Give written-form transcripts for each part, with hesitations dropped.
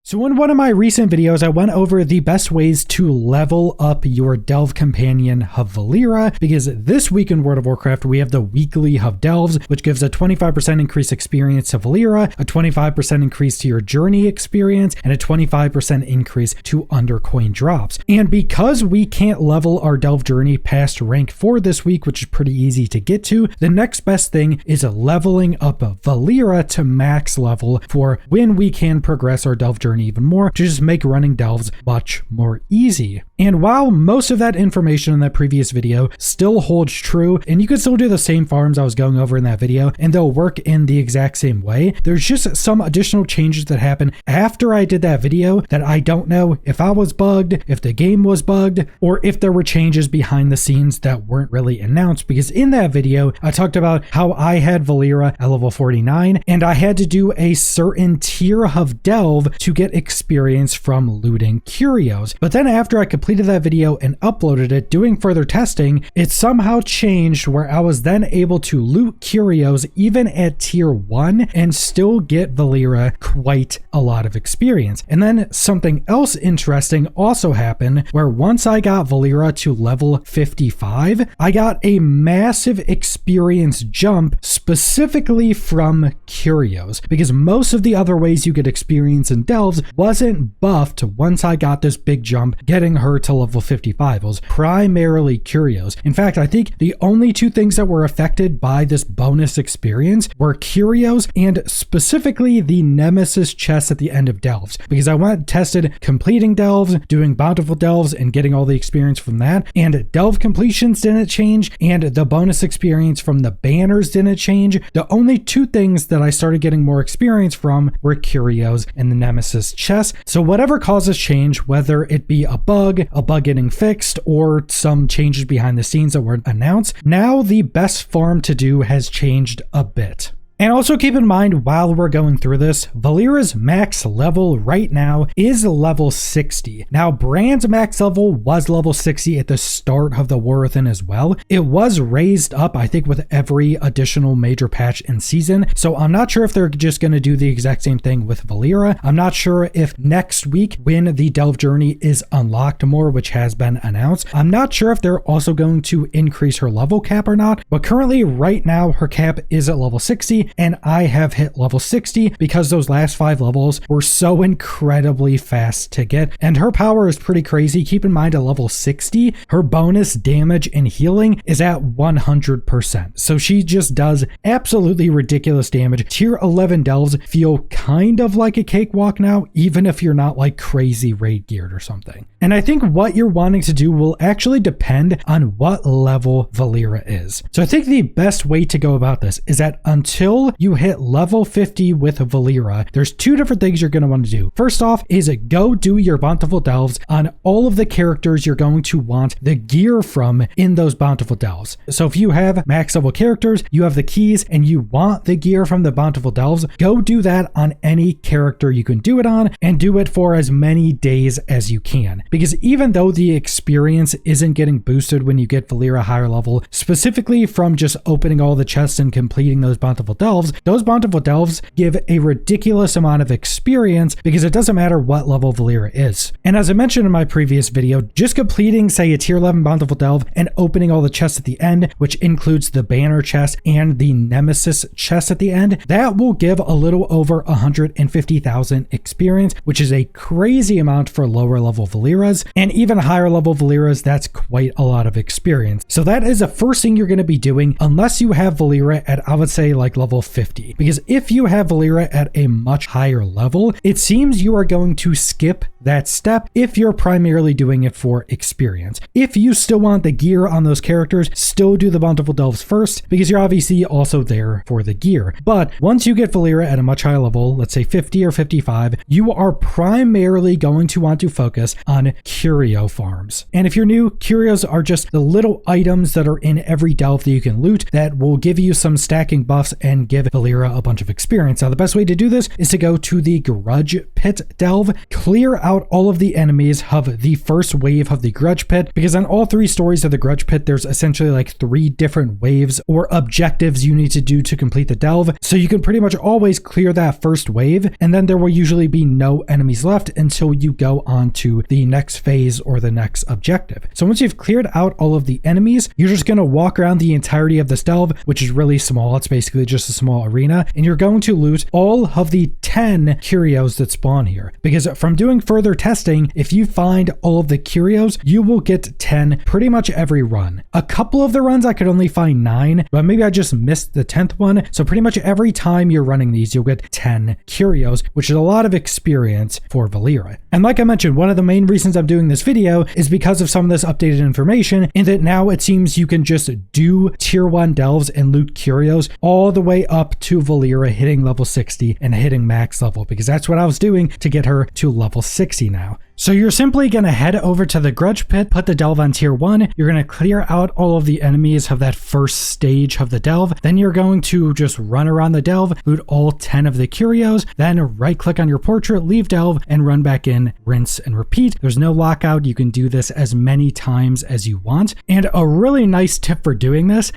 So in one of my recent videos, I went over the best ways to level up your Delve companion Valera, because this week in World of Warcraft, we have the weekly Hub Delves, which gives a 25% increase experience to Valera, a 25% increase to your journey experience, and a 25% increase to undercoin drops. And because we can't level our Delve journey past rank 4 this week, which is pretty easy to get to, the next best thing is leveling up Valera to max level for when we can progress our Delve journey even more to just make running delves much more easy. And while most of that information in that previous video still holds true, and you can still do the same farms I was going over in that video, and they'll work in the exact same way, there's just some additional changes that happen after I did that video that I don't know if I was bugged, if the game was bugged, or if there were changes behind the scenes that weren't really announced, because in that video, I talked about how I had Valera at level 49, and I had to do a certain tier of delve to get experience from looting curios. But then after I completed that video and uploaded it, doing further testing, it somehow changed where I was then able to loot curios even at tier 1 and still get Valera quite a lot of experience. And then something else interesting also happened where once I got Valera to level 55, I got a massive experience jump specifically from curios, because most of the other ways you get experience in delves wasn't buffed once I got this big jump getting her to level 55. It was primarily curios. In fact, I think the only two things that were affected by this bonus experience were curios and specifically the nemesis chest at the end of delves, because I went and tested completing delves, doing bountiful delves and getting all the experience from that, and delve completions didn't change and the bonus experience from the banners didn't change. The only two things that I started getting more experience from were curios and the nemesis chest. So whatever causes change, whether it be a bug getting fixed, or some changes behind the scenes that were announced, now the best farm to do has changed a bit. And also keep in mind, while we're going through this, Valera's max level right now is level 60. Now, Brand's max level was level 60 at the start of the War Within as well. It was raised up, I think, with every additional major patch in season. So I'm not sure if they're just going to do the exact same thing with Valera. I'm not sure if next week, when the Delve Journey is unlocked more, which has been announced, I'm not sure if they're also going to increase her level cap or not. But currently, right now, her cap is at level 60. And I have hit level 60 because those last 5 levels were so incredibly fast to get. And her power is pretty crazy. Keep in mind, at level 60, her bonus damage and healing is at 100%. So she just does absolutely ridiculous damage. Tier 11 delves feel kind of like a cakewalk now, even if you're not like crazy raid geared or something. And I think what you're wanting to do will actually depend on what level Valera is. So I think the best way to go about this is that until you hit level 50 with Valera, there's 2 different things you're going to want to do. First off is go do your bountiful delves on all of the characters you're going to want the gear from in those bountiful delves. So if you have max level characters, you have the keys, and you want the gear from the bountiful delves, go do that on any character you can do it on, and do it for as many days as you can. Because even though the experience isn't getting boosted when you get Valera higher level, specifically from just opening all the chests and completing those bountiful delves, those bountiful delves give a ridiculous amount of experience because it doesn't matter what level Valera is. And as I mentioned in my previous video, just completing, say, a tier 11 bountiful delve and opening all the chests at the end, which includes the banner chest and the nemesis chest at the end, that will give a little over 150,000 experience, which is a crazy amount for lower level Valeras, and even higher level Valeras, that's quite a lot of experience. So that is the first thing you're going to be doing unless you have Valera at, I would say, like level 50. Because if you have Valera at a much higher level, it seems you are going to skip that step if you're primarily doing it for experience. If you still want the gear on those characters, still do the bountiful delves first, because you're obviously also there for the gear. But once you get Valera at a much higher level, let's say 50 or 55, you are primarily going to want to focus on curio farms. And if you're new, curios are just the little items that are in every delve that you can loot that will give you some stacking buffs and give Valera a bunch of experience. Now, the best way to do this is to go to the Grudge Pit delve, clear out out all of the enemies of the first wave of the Grudge Pit, because on all 3 stories of the Grudge Pit, there's essentially like 3 different waves or objectives you need to do to complete the delve. So you can pretty much always clear that first wave, and then there will usually be no enemies left until you go on to the next phase or the next objective. So once you've cleared out all of the enemies, you're just going to walk around the entirety of this delve, which is really small. It's basically just a small arena, and you're going to loot all of the 10 curios that spawn here, because from doing further testing, if you find all of the curios, you will get 10 pretty much every run. A couple of the runs I could only find 9, but maybe I just missed the 10th one. So pretty much every time you're running these, you'll get 10 curios, which is a lot of experience for Valeera. And like I mentioned, one of the main reasons I'm doing this video is because of some of this updated information, in that now it seems you can just do tier 1 delves and loot curios all the way up to Valeera hitting level 60 and hitting max level, because that's what I was doing to get her to level 60 now. So you're simply going to head over to the Grudge Pit, put the delve on tier 1, you're going to clear out all of the enemies of that first stage of the delve, then you're going to just run around the delve, loot all 10 of the curios, then right click on your portrait, leave delve, and run back in, rinse and repeat. There's no lockout, you can do this as many times as you want. And a really nice tip for doing this,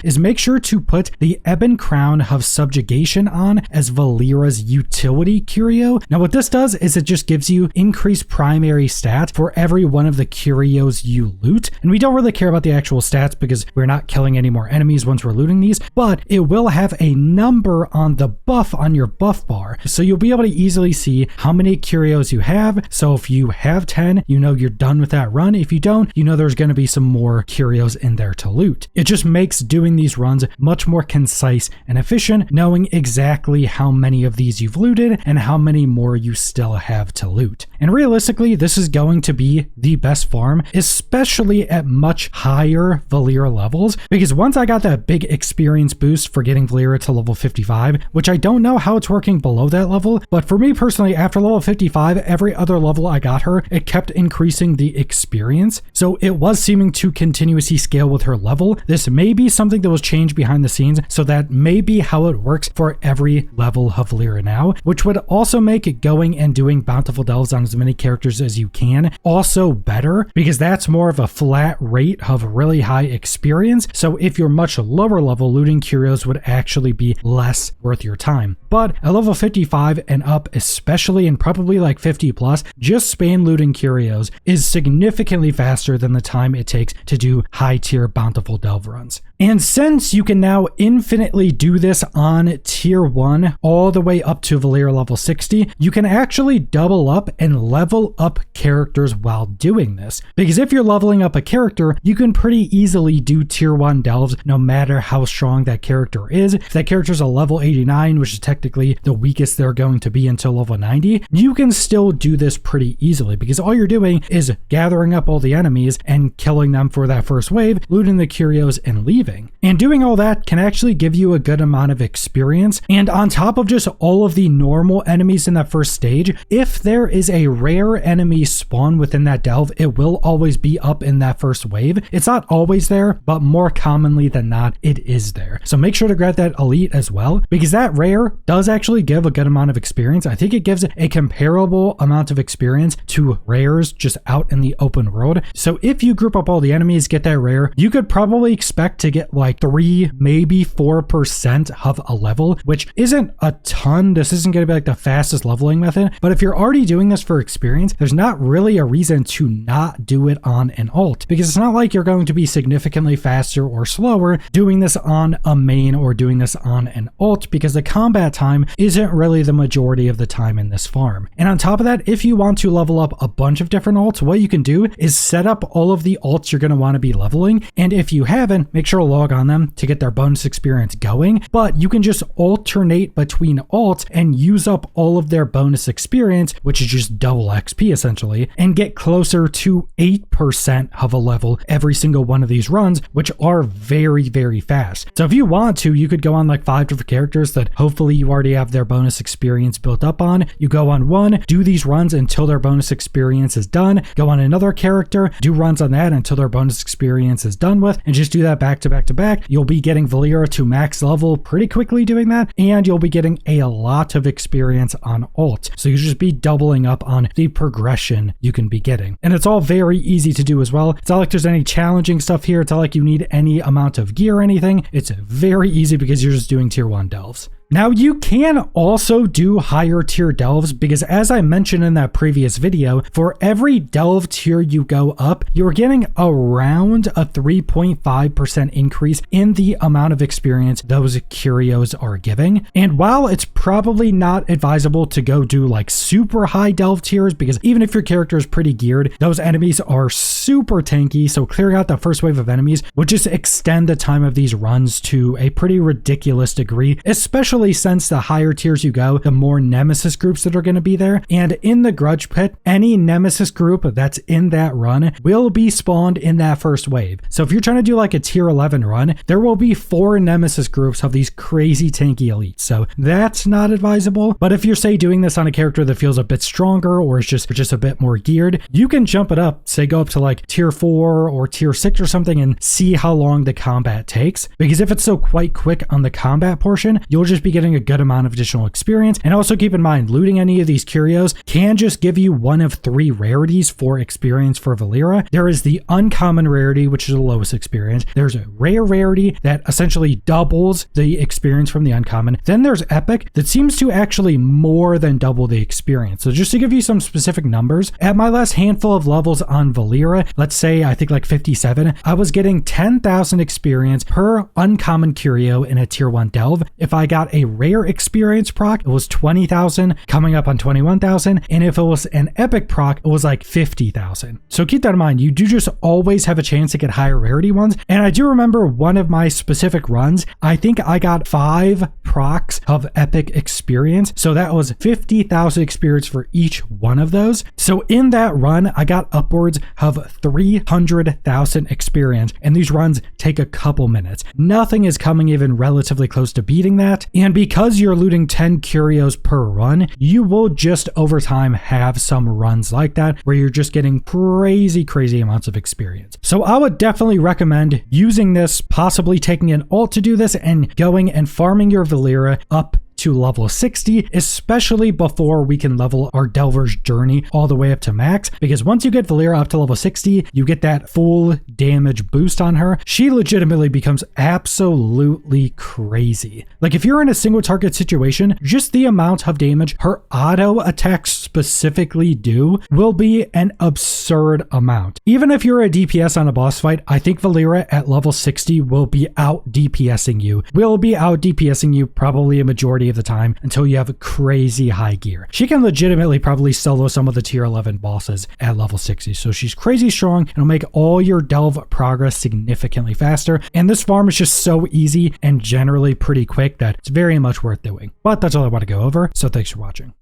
is make sure to put the Ebon Crown of Subjugation on as Valeera's utility curio. Now what this does is it just gives you increased primary stats for every one of the curios you loot. And we don't really care about the actual stats because we're not killing any more enemies once we're looting these, but it will have a number on the buff on your buff bar. So you'll be able to easily see how many curios you have. So if you have 10, you know you're done with that run. If you don't, you know there's going to be some more curios in there to loot. It just makes doing these runs much more concise and efficient, knowing exactly how many of these you've looted and how many more you still have to loot. And realistically, this is going to be the best farm, especially at much higher Valeera levels, because once I got that big experience boost for getting Valeera to level 55, which I don't know how it's working below that level, but for me personally, after level 55, every other level I got her, it kept increasing the experience. So it was seeming to continuously scale with her level. This may be something that was changed behind the scenes, so that may be how it works for every level of Valeera now, which would also make it going and doing Bountiful delves on as many characters as you can also better, because that's more of a flat rate of really high experience. So if you're much lower level, looting curios would actually be less worth your time. But at level 55 and up, especially, and probably like 50 plus, just spam looting curios is significantly faster than the time it takes to do high tier Bountiful delve runs. And since you can now infinitely do this on tier 1 all the way up to Valeera level 60, you can actually double up and level up characters while doing this. Because if you're leveling up a character, you can pretty easily do tier 1 delves no matter how strong that character is. If that character's a level 89, which is technically the weakest they're going to be until level 90, you can still do this pretty easily, because all you're doing is gathering up all the enemies and killing them for that first wave, looting the curios, and leaving. And doing all that can actually give you a good amount of experience. And on top of just all of the normal enemies in that first stage, if there is a rare enemy spawn within that delve, it will always be up in that first wave. It's not always there, but more commonly than not, it is there. So make sure to grab that elite as well, because that rare does actually give a good amount of experience. I think it gives a comparable amount of experience to rares just out in the open world. So if you group up all the enemies, get that rare, you could probably expect to get like 3, maybe 4% of a level, which isn't a ton. This isn't going to be like the fastest leveling method, but if you're already doing this for experience, there's not really a reason to not do it on an alt, because it's not like you're going to be significantly faster or slower doing this on a main or doing this on an alt, because the combat time isn't really the majority of the time in this farm. And on top of that, if you want to level up a bunch of different alts, what you can do is set up all of the alts you're going to want to be leveling, and if you haven't, make sure to log on them to get their bonus experience going. But you can just alternate between alts and use up all of their bonus experience, which is just double XP essentially, and get closer to 8% of a level every single one of these runs, which are very, very fast. So if you want to, you could go on like 5 different characters that hopefully you you already have their bonus experience built up on. You go on one, do these runs until their bonus experience is done, go on another character, do runs on that until their bonus experience is done with, and just do that back to back to back. You'll be getting Valeera to max level pretty quickly doing that, and you'll be getting a lot of experience on ult. So you just be doubling up on the progression you can be getting. And it's all very easy to do as well. It's not like there's any challenging stuff here. It's not like you need any amount of gear or anything. It's very easy because you're just doing tier 1 delves. Now you can also do higher tier delves because, as I mentioned in that previous video, for every delve tier you go up, you're getting around a 3.5% increase in the amount of experience those curios are giving. And while it's probably not advisable to go do like super high delve tiers, because even if your character is pretty geared, those enemies are super tanky, so clearing out the first wave of enemies would just extend the time of these runs to a pretty ridiculous degree, especially since the higher tiers you go, the more nemesis groups that are going to be there. And in the Grudge Pit, any nemesis group that's in that run will be spawned in that first wave. So if you're trying to do like a tier 11 run, there will be 4 nemesis groups of these crazy tanky elites. So that's not advisable. But if you're, say, doing this on a character that feels a bit stronger or is just a bit more geared, you can jump it up, say go up to like tier 4 or tier 6 or something and see how long the combat takes. Because if it's so quite quick on the combat portion, you'll just be getting a good amount of additional experience. And also keep in mind, looting any of these curios can just give you one of 3 rarities for experience for Valeera. There is the uncommon rarity, which is the lowest experience. There's a rare rarity that essentially doubles the experience from the uncommon. Then there's epic that seems to actually more than double the experience. So just to give you some specific numbers, at my last handful of levels on Valeera, let's say I think like 57, I was getting 10,000 experience per uncommon curio in a tier 1 delve. If I got a rare experience proc, it was 20,000, coming up on 21,000. And if it was an epic proc, it was like 50,000. So keep that in mind. You do just always have a chance to get higher rarity ones. And I do remember one of my specific runs, I think I got 5 procs of epic experience. So that was 50,000 experience for each one of those. So in that run, I got upwards of 300,000 experience. And these runs take a couple minutes. Nothing is coming even relatively close to beating that. And because you're looting 10 curios per run, you will just over time have some runs like that where you're just getting crazy amounts of experience. So I would definitely recommend using this, possibly taking an ult to do this and going and farming your Valeera up to level 60, especially before we can level our Delver's Journey all the way up to max, because once you get Valeera up to level 60, you get that full damage boost on her. She legitimately becomes absolutely crazy. Like if you're in a single target situation, just the amount of damage her auto attacks specifically do will be an absurd amount. Even if you're a DPS on a boss fight, I think Valeera at level 60 will be out DPSing you. Will be out DPSing you probably a majority of the time until you have crazy high gear. She can legitimately probably solo some of the tier 11 bosses at level 60. So she's crazy strong and will make all your delve progress significantly faster. And this farm is just so easy and generally pretty quick that it's very much worth doing. But that's all I want to go over. So thanks for watching.